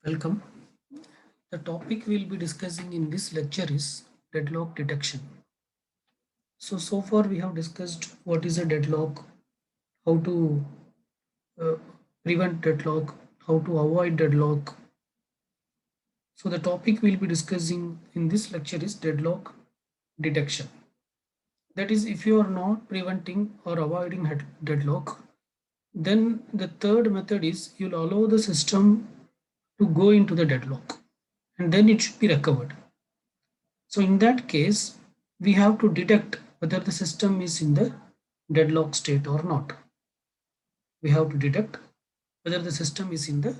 Welcome. The topic we'll be discussing in this lecture is deadlock detection. So far we have discussed what is a deadlock, how to uh, prevent deadlock, how to avoid deadlock. So the topic we'll be discussing in this lecture is deadlock detection. That is, if you are not preventing or avoiding deadlock, then the third method is you'll allow the system to go into the deadlock and then it should be recovered. So in that case, we have to detect whether the system is in the deadlock state or not. We have to detect whether the system is in the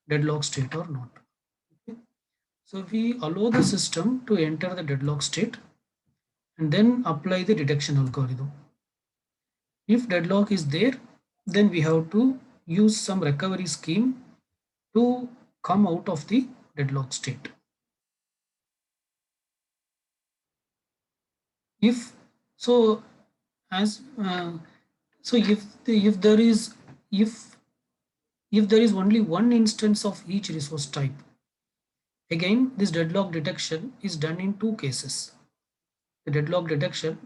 deadlock state or not. Okay. So we allow the system to enter the deadlock state and then apply the detection algorithm. If deadlock is there, then we have to use some recovery scheme to come out of the deadlock state. If so, as so if there is if there is only one instance of each resource type, again this deadlock detection is done in two cases. The deadlock detection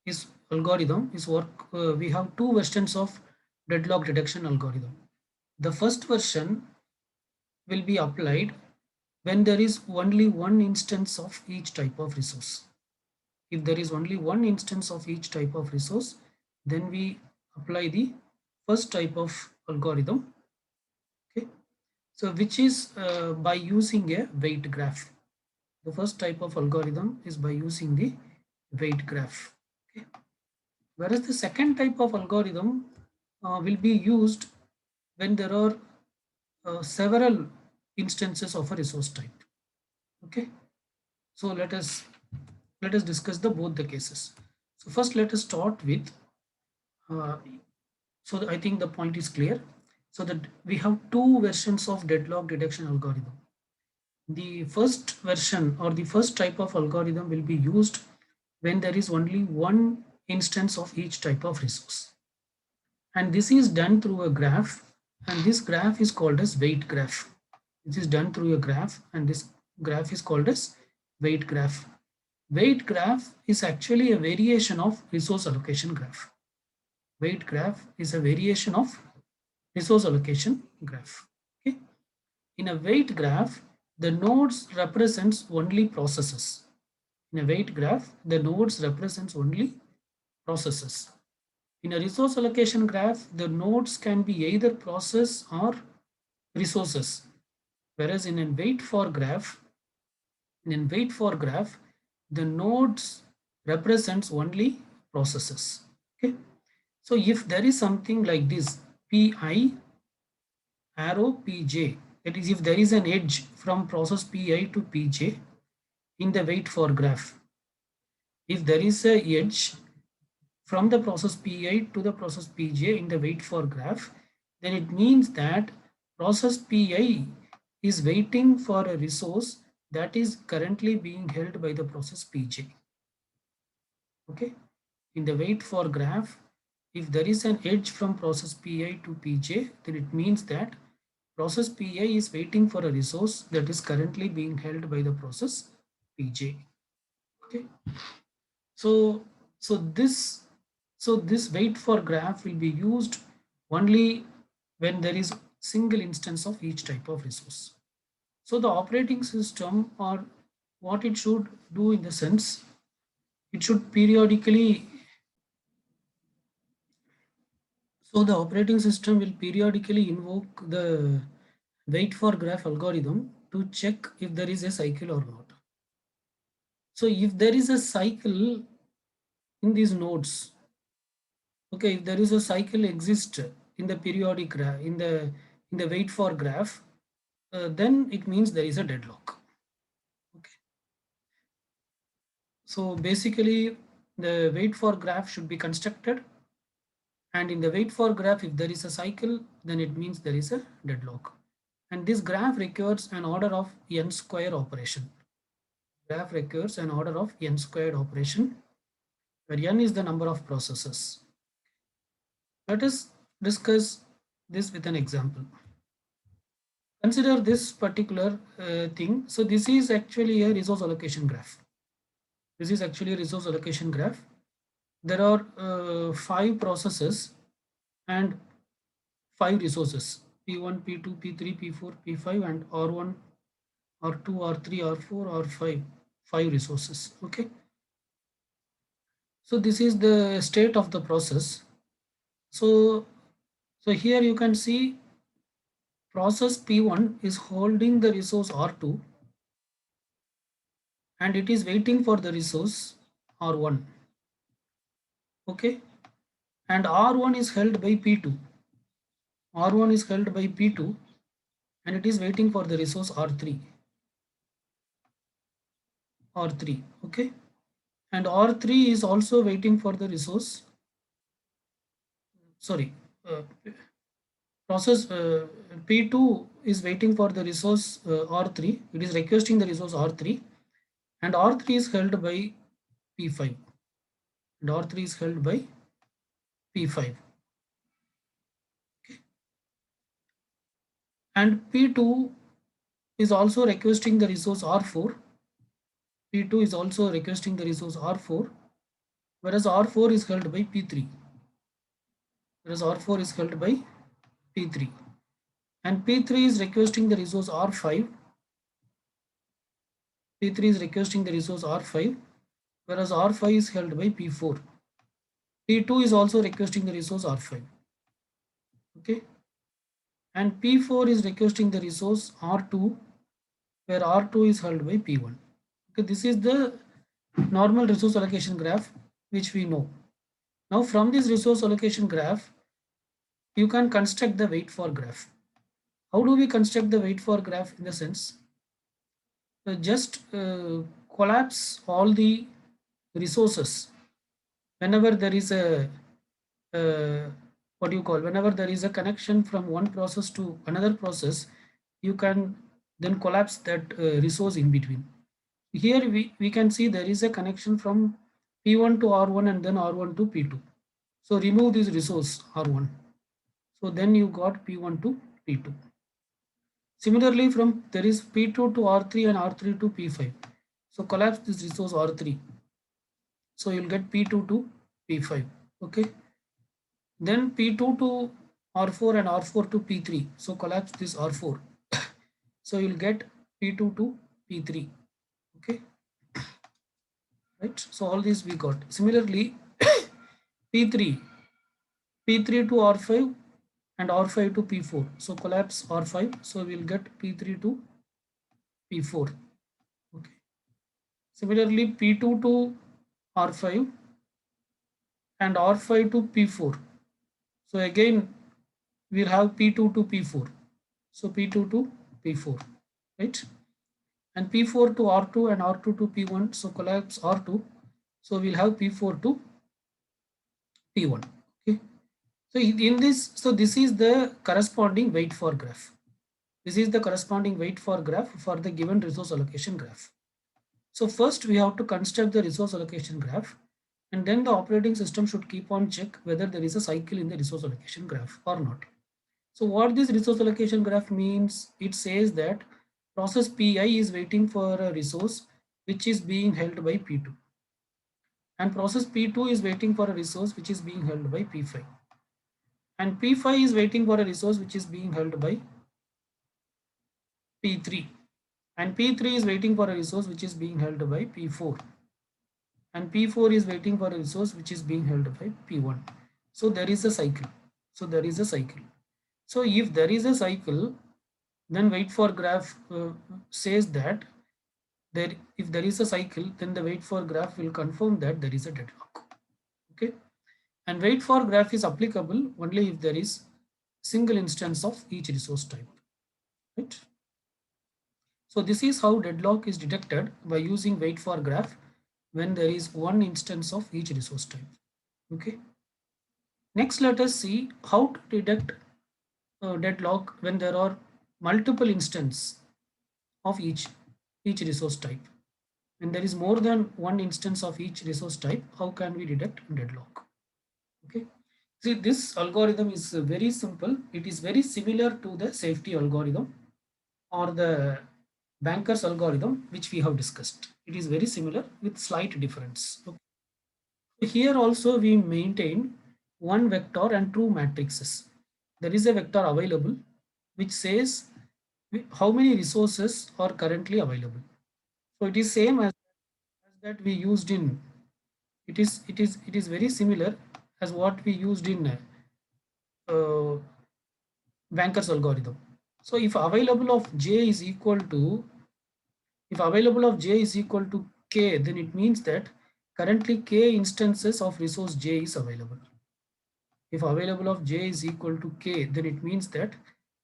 is algorithm is work. We have two versions of deadlock detection algorithm. The first version will be applied when there is only one instance of each type of resource. If there is only one instance of each type of resource, then we apply the first type of algorithm. Okay, so which is by using a weight graph. The first type of algorithm is by using the weight graph. Okay. Whereas the second type of algorithm will be used when there are several instances of a resource type. Okay, so let us discuss the both the cases. So first let us start with uh, so I think the point is clear. So that we have two versions of deadlock detection algorithm. The first version or the first type of algorithm will be used when there is only one instance of each type of resource. And this is done through a graph, and this graph is called as weight graph. This is done through a graph, and this graph is called as weight graph. Weight graph is actually a variation of resource allocation graph. Weight graph is a variation of resource allocation graph. Okay. In a weight graph, the nodes represents only processes. In a weight graph, the nodes represents only processes. In a resource allocation graph, the nodes can be either process or resources. Whereas in a wait for graph, the nodes represents only processes. Okay. So if there is something like this, pi arrow pj, that is if there is an edge from process pi to pj in the wait for graph, if there is a edge from the process pi to the process pj in the wait for graph, then it means that process pi is waiting for a resource that is currently being held by the process pj. Okay, in the wait for graph, if there is an edge from process pi to pj, then it means that process pi is waiting for a resource that is currently being held by the process pj. Okay, so so this so this wait for graph will be used only when there is single instance of each type of resource. So the operating system, or what it should do in the sense, it should periodically, so the operating system will periodically invoke the wait for graph algorithm to check if there is a cycle or not. So if there is a cycle in these nodes, okay, if there is a cycle exist in the periodic graph, in the wait for graph, then it means there is a deadlock. Okay, so basically the wait for graph should be constructed, and in the wait for graph, if there is a cycle, then it means there is a deadlock. And this graph requires an order of n square operation. Graph requires an order of n squared operation, where n is the number of processes. Let us discuss this with an example. Consider this particular thing. So this is actually a resource allocation graph. This is actually a resource allocation graph. There are 5 processes and 5 resources: P1, P2, P3, P4, P5, and R1, R2, R3, R4, R5, 5 resources. Okay. So this is the state of the process. So, here you can see process P1 is holding the resource R2 and it is waiting for the resource R1. Okay. And R1 is held by P2. R1 is held by P2 and it is waiting for the resource R3. R3. Okay. And R3 is also waiting for the resource. Sorry. Uh, process P2 is waiting for the resource R3. It is requesting the resource R3 and R3 is held by P5 and R3 is held by P5. Okay. And P2 is also requesting the resource R4. P2 is also requesting the resource R4, whereas R4 is held by P3. Whereas R4 is held by P3. And P3 is requesting the resource R5. P3 is requesting the resource R5, whereas R5 is held by P4. P2 is also requesting the resource R5. Okay. And P4 is requesting the resource R2, where R2 is held by P1. Okay, this is the normal resource allocation graph which we know. Now from this resource allocation graph, you can construct the wait for graph. How do we construct the wait for graph? In the sense, just collapse all the resources whenever there is a what do you call, whenever there is a connection from one process to another process, you can then collapse that resource in between. Here we can see there is a connection from P1 to R1 and then R1 to P2. So remove this resource R1. So then you got P1 to P2. Similarly, from there is P2 to R3 and R3 to P5. So collapse this resource R3. So you'll get P2 to P5. Okay. Then P2 to R4 and R4 to P3. So collapse this R4. So you'll get P2 to P3. Okay. Right. So all these we got. Similarly, P3 to R5 and R5 to P4. So collapse R5. So we'll get P3 to P4. Okay. Similarly, P2 to R5 and R5 to P4. So again, we'll have P2 to P4. So P2 to P4, right? And P4 to R2 and R2 to P1. So collapse R2. So we'll have P4 to P1. Okay. So in this, so this is the corresponding wait for graph. This is the corresponding wait for graph for the given resource allocation graph. So first we have to construct the resource allocation graph, and then the operating system should keep on check whether there is a cycle in the resource allocation graph or not. So what this resource allocation graph means, it says that process Pi is waiting for a resource which is being held by P2, and process P2 is waiting for a resource which is being held by P5, and P5 is waiting for a resource which is being held by P3, and P3 is waiting for a resource which is being held by P4, and P4 is waiting for a resource which is being held by P1. So there is a cycle. So there is a cycle. So if there is a cycle, then wait for graph says that if there is a cycle, then the wait for graph will confirm that there is a deadlock. Okay. And wait for graph is applicable only if there is single instance of each resource type. Right. So this is how deadlock is detected by using wait for graph when there is one instance of each resource type. Okay. Next, let us see how to detect deadlock when there are multiple instances of each resource type. When there is more than one instance of each resource type, how can we detect deadlock? Okay. See, this algorithm is very simple. It is very similar to the safety algorithm. or the banker's algorithm, which we have discussed. It is very similar with slight difference. Okay. Here also we maintain one vector and two matrices. There is a vector available which says how many resources are currently available. So it is same as that we used in, it is very similar as what we used in uh, banker's algorithm. So if available of j is equal to k, then it means that currently k instances of resource j is available. If available of j is equal to k, then it means that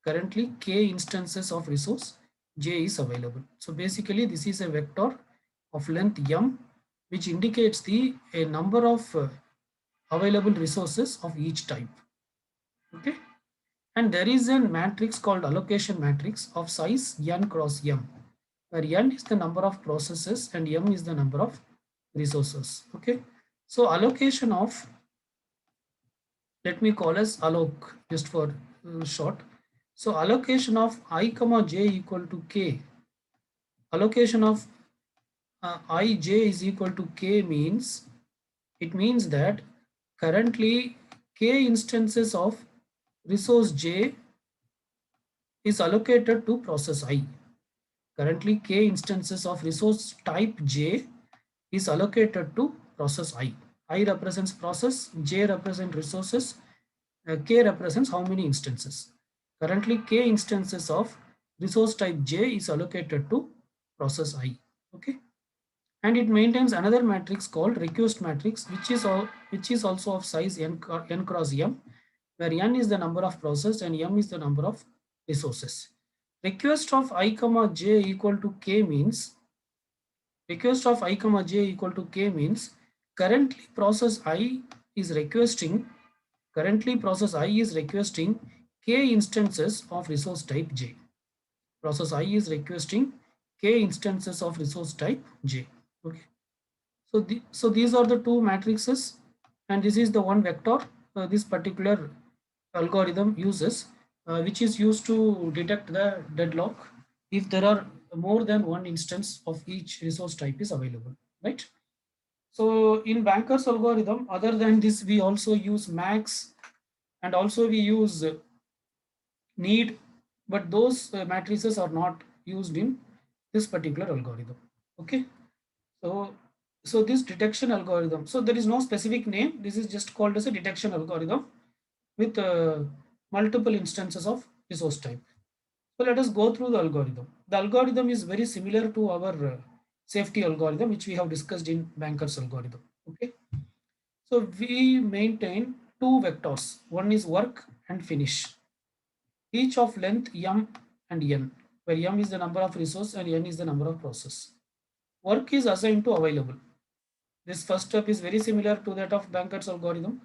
currently k instances of resource j is available. So basically this is a vector of length m which indicates the a number of available resources of each type. Okay. And there is a matrix called allocation matrix of size n cross m, where n is the number of processes and m is the number of resources. Okay. So allocation of, let me call as alloc just for short. So allocation of I comma j equal to k, allocation of ij is equal to k means, it means that currently k instances of resource j is allocated to process I. Currently k instances of resource type j is allocated to process I. I represents process, j represents resources, k represents how many instances. Currently k instances of resource type j is allocated to process I. Okay. And it maintains another matrix called request matrix, which is also of size n cross m, where n is the number of process and m is the number of resources. Request of I comma j equal to k means, request of I comma j equal to k means currently process I is requesting, currently process I is requesting k instances of resource type j. Process I is requesting k instances of resource type j. Okay. So these are the two matrices, and this is the one vector this particular algorithm uses, which is used to detect the deadlock if there are more than one instance of each resource type is available, right? So in Banker's algorithm, other than this, we also use max, and also we use need, but those matrices are not used in this particular algorithm. Okay. So, so this detection algorithm, so there is no specific name. This is just called as a detection algorithm with multiple instances of resource type. So let us go through the algorithm. The algorithm is very similar to our safety algorithm, which we have discussed in Banker's algorithm. Okay. So we maintain two vectors. One is work and finish, each of length m and n, where m is the number of resource and n is the number of process. Work is assigned to available. This first step is very similar to that of Banker's algorithm.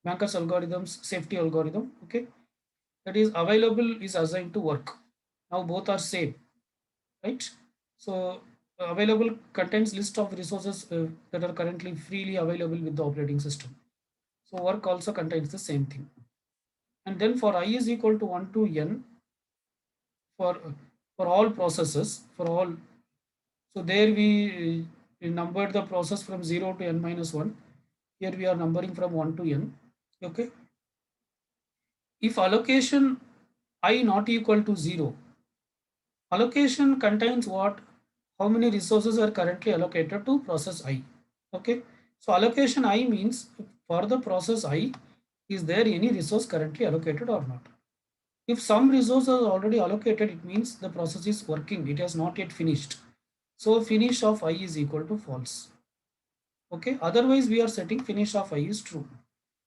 Banker's algorithm's safety algorithm. Okay, that is available is assigned to work. Now both are same, right? So available contains list of resources that are currently freely available with the operating system. So work also contains the same thing. And then for I is equal to 1 to n, for all processes, for all, so there we numbered the process from 0 to n minus 1. Here we are numbering from 1 to n. Okay. If allocation I not equal to 0, allocation contains what? How many resources are currently allocated to process I. Okay. So allocation I means for the process I, is there any resource currently allocated or not? If some resource are already allocated, it means the process is working. It has not yet finished. So finish of I is equal to false. Okay. Otherwise, we are setting finish of I is true.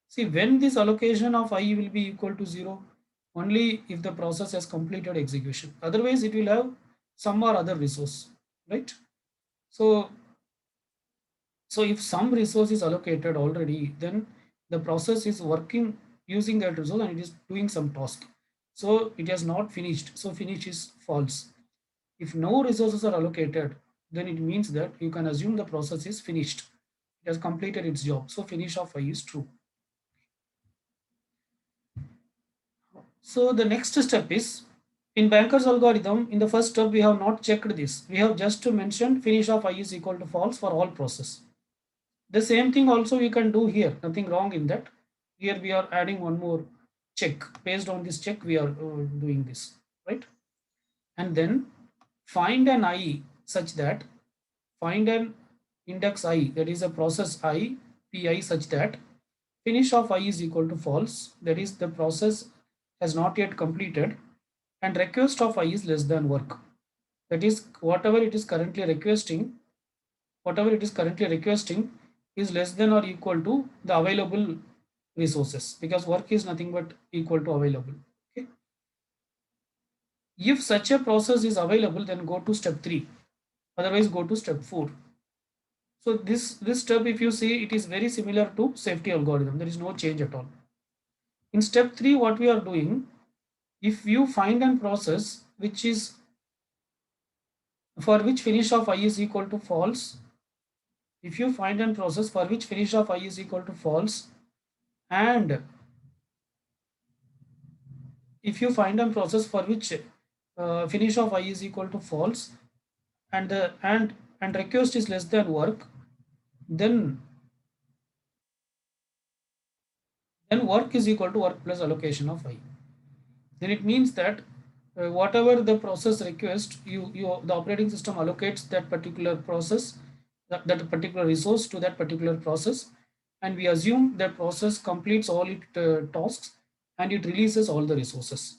See, when this allocation of I will be equal to 0, only if the process has completed execution. Otherwise, it will have some or other resource, right? So, so if some resource is allocated already, then the process is working using that resource and it is doing some task. So it has not finished. So finish is false. If no resources are allocated, then it means that you can assume the process is finished. It has completed its job. So finish of I is true. So the next step is In Banker's algorithm, in the first step, we have not checked this. We have just mentioned finish of I is equal to false for all process. The same thing also we can do here. Nothing wrong in that. Here we are adding one more check. Based on this check, we are doing this, right? And then find an I such that find an index I, that is a process I, pi, such that finish of I is equal to false, that is the process has not yet completed, and request of I is less than work, that is whatever it is currently requesting is less than or equal to the available resources, because work is nothing but equal to available. Okay. If such a process is available, then go to step 3, otherwise go to step 4. So this step, if you see, it is very similar to safety algorithm. There is no change at all. In step 3, what we are doing, if you find a process which is for which finish of I is equal to false, if you find a process for which finish of I is equal to false, and if you find a process for which finish of I is equal to false, and the and request is less than work, then work is equal to work plus allocation of I. Then it means that whatever the process request, you the operating system allocates that particular process, that particular resource to that particular process, and we assume that process completes all its tasks, and it releases all the resources.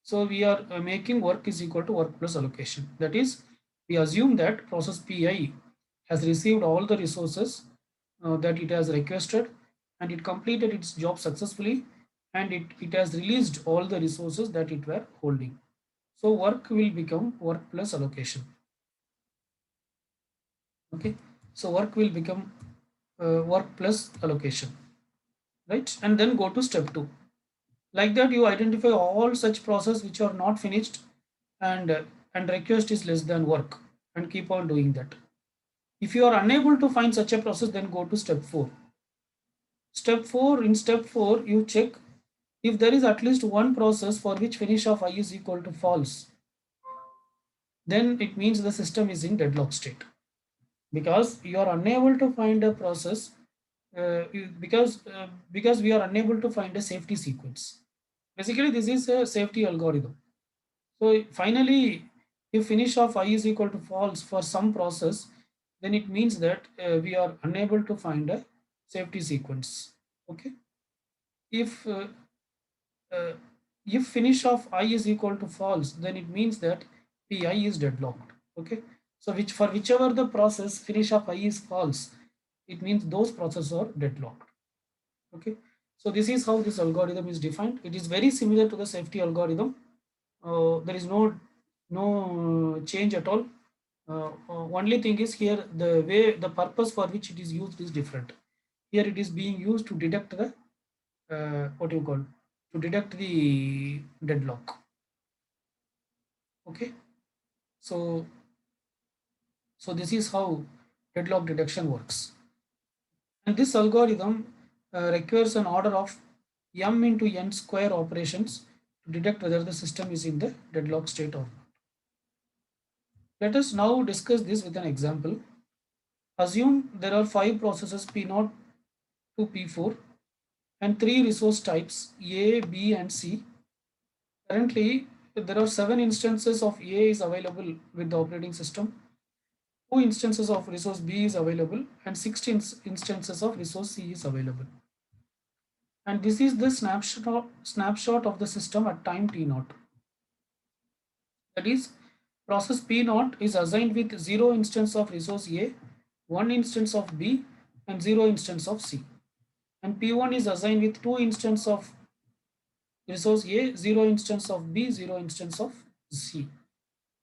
So we are making work is equal to work plus allocation. That is, we assume that process pi has received all the resources that it has requested, and it completed its job successfully, and it has released all the resources that it were holding. So work will become work plus allocation. Okay. So work will become work plus allocation, right? And then go to step 2. Like that, you identify all such process which are not finished, and request is less than work, and keep on doing that. If you are unable to find such a process, then go to step 4. In step 4, you check if there is at least one process for which finish of I is equal to false, then it means the system is in deadlock state, because you are unable to find a process, because we are unable to find a safety sequence. Basically, this is a safety algorithm. So finally, if finish of I is equal to false for some process, then it means that we are unable to find a safety sequence. Okay. If uh, if finish of I is equal to false, then it means that pi is deadlocked. Okay. So whichever the process finish of I is false, it means those processes are deadlocked. Okay. So this is how this algorithm is defined. It is very similar to the safety algorithm. There is no change at all. Only thing is, here the purpose for which it is used is different. Here it is being used to detect the what you call, to detect the deadlock. Okay. So this is how deadlock detection works. And this algorithm requires an order of m into n square operations to detect whether the system is in the deadlock state or not. Let us now discuss this with an example. Assume there are 5 processes P0 to P4 and 3 resource types A, B, and C. Currently, there are 7 instances of A is available with the operating system, 2 instances of resource B is available, and 16 instances of resource C is available. And this is the snapshot of the system at time T0. That is, process P0 is assigned with 0 instance of resource A, 1 instance of B, and 0 instance of C. And P1 is assigned with 2 instance of resource A, 0 instance of B, 0 instance of C.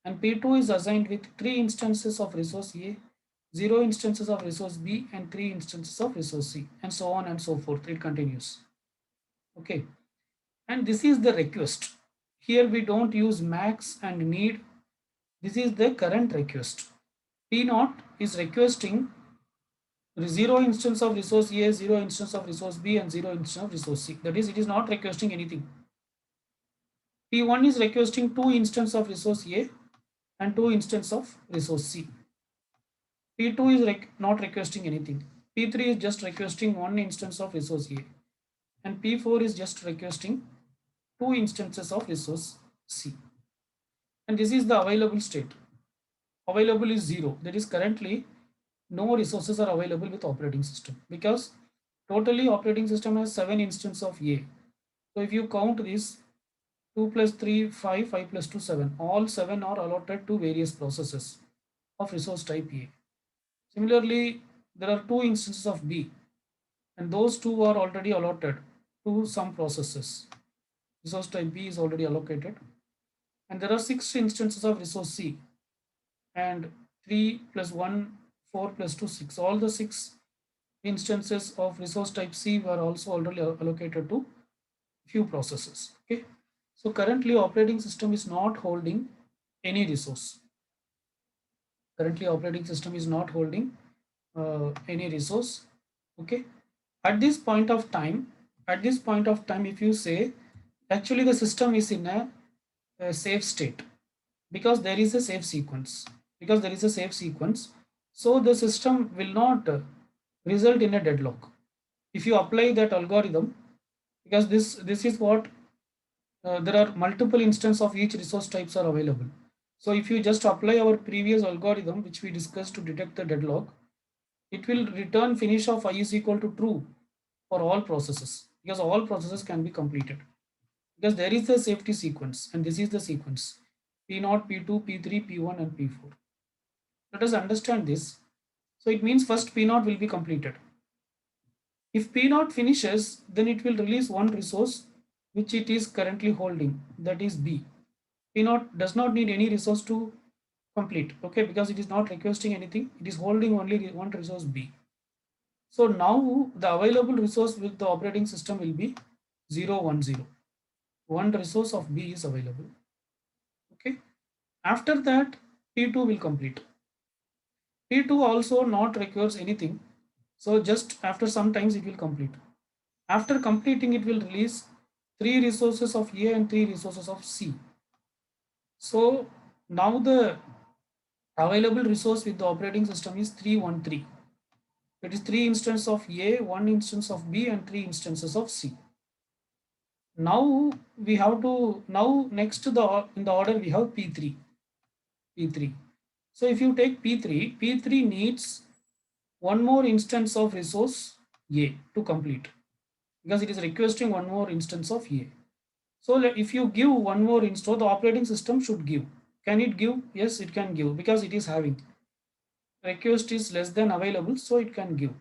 And P2 is assigned with 3 instances of resource A, 0 instances of resource B, and 3 instances of resource C, and so on and so forth. It continues. Okay. And this is the request. Here we don't use max and need. This is the current request. P0 is requesting 0 instance of resource A, 0 instance of resource B, and 0 instance of resource C. That is, it is not requesting anything. P1 is requesting two instances of resource A and two instances of resource C. P2 is not requesting anything. P3 is just requesting one instance of resource A, and P4 is just requesting two instances of resource C. And this is the available state. Available is 0. That is currently no resources are available with operating system, because totally operating system has 7 instances of A. So if you count this, 2 plus 3, 5, 5 plus 2, 7. All 7 are allotted to various processes of resource type A. Similarly, there are 2 instances of B, and those 2 are already allotted to some processes. Resource type B is already allocated. And there are 6 instances of resource C, and 3 plus 1, 4 plus 2, 6. All the 6 instances of resource type C were also already allocated to few processes. Okay. So currently operating system is not holding any resource. Currently operating system is not holding any resource. Okay. At this point of time, if you say actually the system is in a safe state, because there is a safe sequence, so the system will not result in a deadlock if you apply that algorithm, because this is what there are multiple instances of each resource types are available. So if you just apply our previous algorithm which we discussed to detect the deadlock, it will return finish of I is equal to true for all processes, because all processes can be completed, because there is a safety sequence, and this is the sequence P0, P2, P3, P1 and P4. Let us understand this. So it means first P0 will be completed. If P0 finishes, then it will release one resource which it is currently holding, that is B. P0 does not need any resource to complete, okay, because it is not requesting anything, it is holding only one resource B. So now the available resource with the operating system will be 0, 1, 0. One resource of B is available. Okay. After that, P2 will complete. P2 also not requires anything. So just after some times it will complete. After completing, it will release 3 resources of A and 3 resources of C. So now the available resource with the operating system is 313. It is 3 instances of A, 1 instance of B and 3 instances of C. Now we have to, now next to the in the order we have P3. P3. So if you take P3, P3 needs one more instance of resource A to complete, because it is requesting one more instance of A. So if you give one more instance, the operating system should give. Can it give? Yes, it can give, because it is having. Request is less than available, so it can give.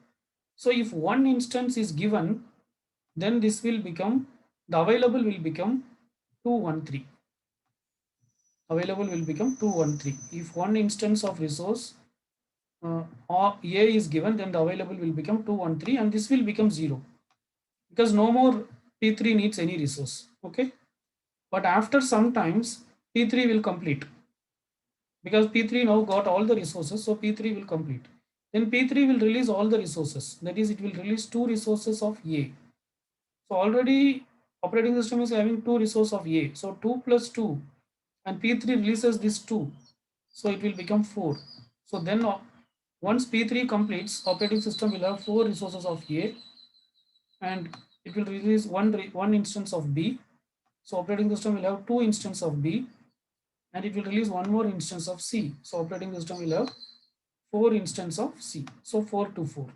So if one instance is given, then this will become, the available will become 213. Available will become 213. If one instance of resource or A is given, then the available will become 213, and this will become 0, because no more P3 needs any resource. Okay. But after some times, P3 will complete, because P3 now got all the resources, so P3 will complete. Then P3 will release all the resources. That is, it will release 2 resources of A. So already operating system is having 2 resources of A. So 2 plus 2, and P3 releases this 2. So it will become 4. So then once P3 completes, operating system will have 4 resources of A, and it will release one instance of B. So operating system will have 2 instances of B, and it will release one more instance of C. So operating system will have 4 instances of C. So 4 to 4.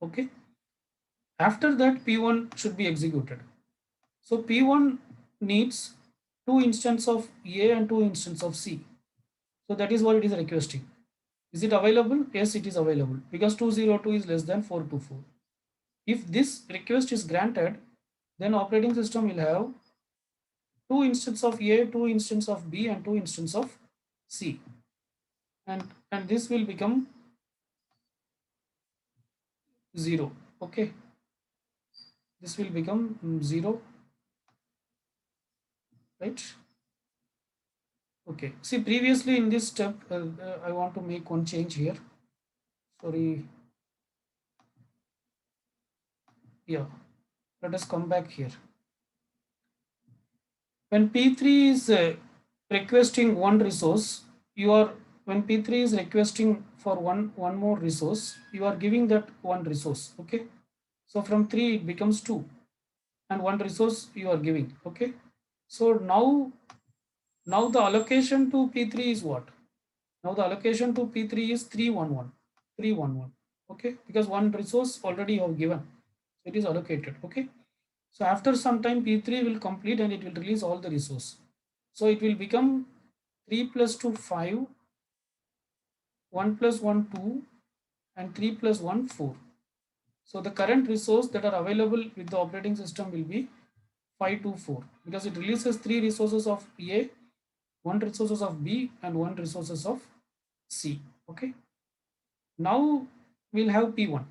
Okay. After that, P1 should be executed. So P1 needs 2 instances of A and 2 instances of C. So that is what it is requesting. Is it available? Yes, it is available, because 202 is less than 424. If this request is granted, then operating system will have 2 instances of A, 2 instances of B and 2 instances of C. And this will become 0. Okay. This will become 0, right? Okay. See, previously in this step, I want to make one change here. Sorry. Yeah. Let us come back here. When P3 is requesting one resource, you are when P3 is requesting for one more resource, you are giving that one resource. Okay, so from 3 it becomes 2, and one resource you are giving. Okay, so now the allocation to P3 is what? Now the allocation to P3 is 311, 311. Okay, because one resource already you have given, so it is allocated. Okay, so after some time P3 will complete and it will release all the resource. So it will become 3 plus 2 5, 1 plus 1 2, and 3 plus 1 4. So the current resource that are available with the operating system will be 524, because it releases 3 resources of A, 1 resources of B, and 1 resources of C. Okay, now we'll have P1.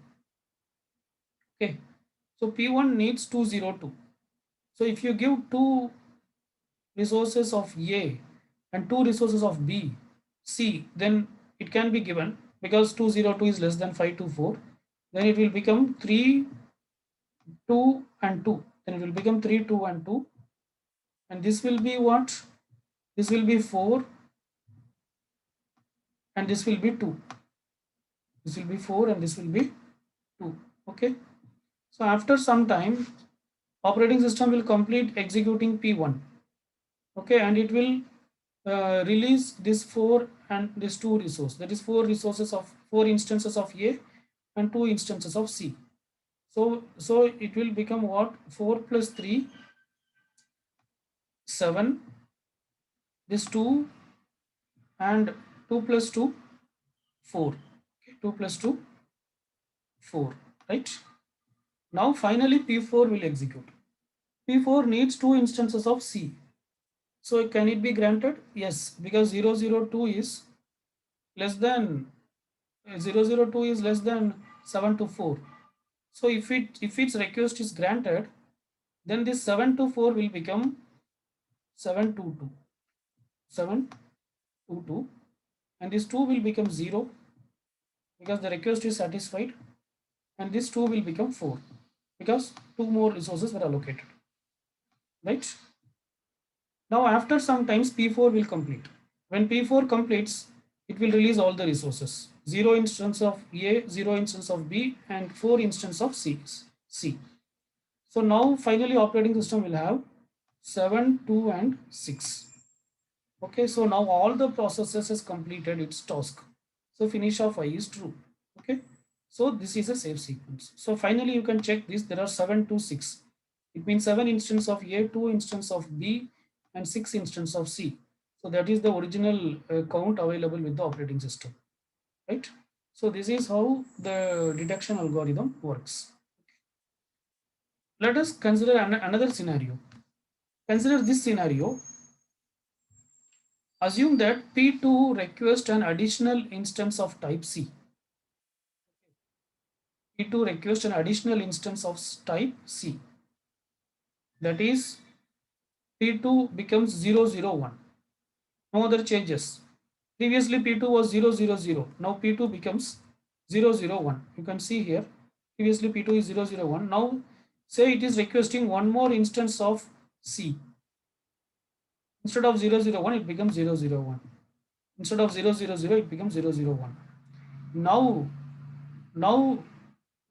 Okay, so P1 needs 202. So if you give 2 resources of A and 2 resources of B, C, then it can be given, because 202 is less than 524. Then it will become 3, 2, and 2. Then it will become 3, 2, and 2. And this will be what? This will be 4, and this will be 2. This will be 4, and this will be 2. Okay. So after some time, operating system will complete executing P1. Okay, and it will release this 4 and this 2 resource. That is 4 instances of A and 2 instances of C. So it will become what? 4 plus 3, 7. This 2, and 2 plus 2, 4. Okay, 2 plus 2, 4. Right. Now finally P4 will execute. P4 needs 2 instances of C. So can it be granted? Yes, because 002 is less than 002 is less than 7 to 4. So if its request is granted, then this 7 to 4 will become 722, 722, and this 2 will become 0, because the request is satisfied, and this 2 will become 4, because 2 more resources were allocated. Right. Now after some times P4 will complete. When P4 completes, it will release all the resources. 0 instance of A, 0 instance of B, and 4 instance of C. So now finally operating system will have 7, 2, and 6. Okay, so now all the processes has completed its task. So finish of I is true. Okay, so this is a safe sequence. So finally you can check this. There are 7 to 6. It means 7 instance of A, 2 instance of B, and 6 instance of C. So that is the original count available with the operating system. Right. So this is how the detection algorithm works. Let us consider another scenario. Consider this scenario. Assume that P2 requests an additional instance of type C. P2 requests an additional instance of type C. That is, P2 becomes 001. No other changes. Previously P2 was 000. Now P2 becomes 001. You can see here. Previously P2 is 001. Now say it is requesting one more instance of C. Instead of 001, it becomes 001. Instead of 000, it becomes 001. Now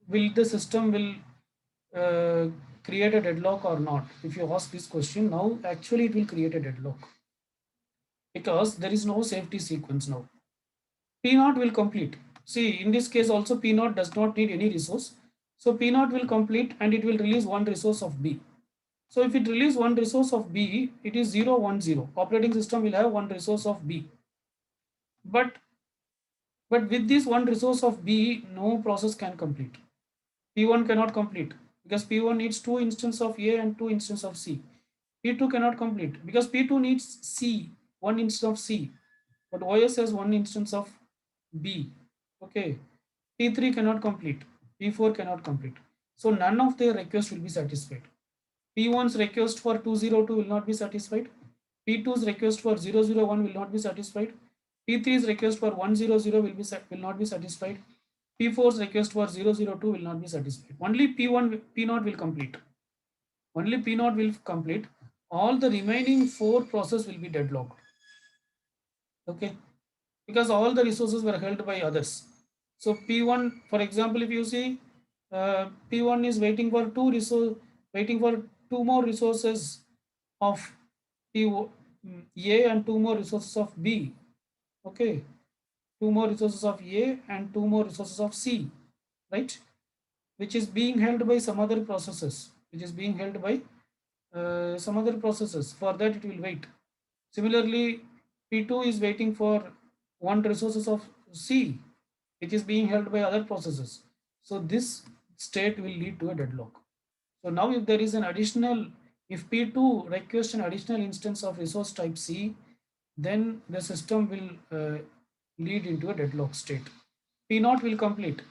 will the system will create a deadlock or not? If you ask this question, now actually it will create a deadlock, because there is no safety sequence now. P0 will complete. See, in this case also P0 does not need any resource. So P0 will complete and it will release one resource of B. So if it release one resource of B, it is 010. Operating system will have one resource of B. But with this one resource of B, no process can complete. P1 cannot complete, because P1 needs 2 instances of A and 2 instances of C. P2 cannot complete because P2 needs C, 1 instance of C, but OS has 1 instance of B. Okay, P3 cannot complete, P4 cannot complete. So none of their requests will be satisfied. P1's request for 202 will not be satisfied. P2's request for 001 will not be satisfied. P3's request for 100 will not be satisfied. P4's request for 002 will not be satisfied. Only P1, P0 will complete. Only P0 will complete. all the remaining 4 processes will be deadlocked. Okay, because all the resources were held by others. So P1, for example, if you see, P1 is waiting for waiting for two more resources of A and two more resources of B. Okay, two more resources of A and two more resources of C, right? Which is being held by some other processes, which is being held by some other processes. For that, it will wait. Similarly, P2 is waiting for one resources of C, which is being held by other processes. So this state will lead to a deadlock. So now if there is an additional, if P2 requests an additional instance of resource type C, then the system will lead into a deadlock state. P0 will complete,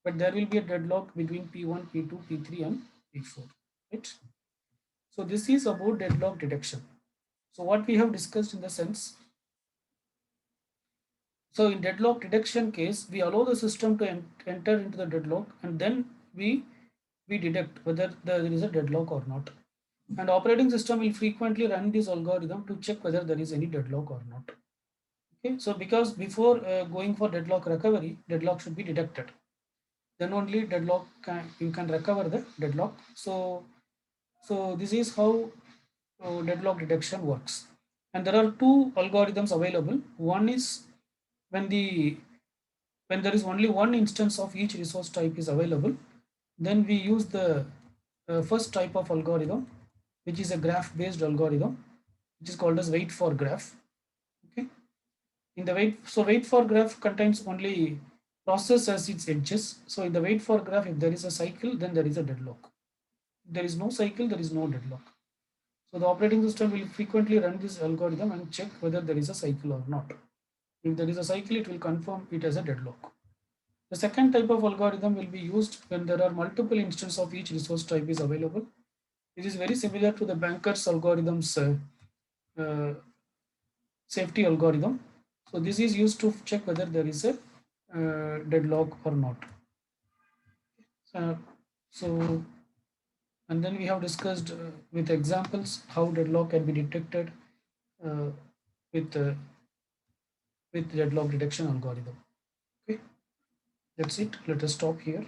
but there will be a deadlock between P1, P2, P3 and P4, right? So this is about deadlock detection. So what we have discussed in the sense, so in deadlock detection case, we allow the system to enter into the deadlock, and then we detect whether there is a deadlock or not. And operating system will frequently run this algorithm to check whether there is any deadlock or not. Okay, so because before going for deadlock recovery, deadlock should be detected. Then only you can recover the deadlock. So this is how deadlock detection works. And there are two algorithms available. One is when the when there is only one instance of each resource type is available, then we use the first type of algorithm, which is a graph based algorithm, which is called as wait for graph. Okay, in the wait for graph contains only process as its edges. So in the wait for graph, if there is a cycle, then there is a deadlock. If there is no cycle, there is no deadlock. So the operating system will frequently run this algorithm and check whether there is a cycle or not. If there is a cycle, it will confirm it as a deadlock. The second type of algorithm will be used when there are multiple instances of each resource type is available. It is very similar to the banker's algorithm's uh, safety algorithm. So this is used to check whether there is a deadlock or not. Uh, so, and then we have discussed with examples how deadlock can be detected uh, with uh, with deadlock detection algorithm. Okay, that's it. Let us stop here.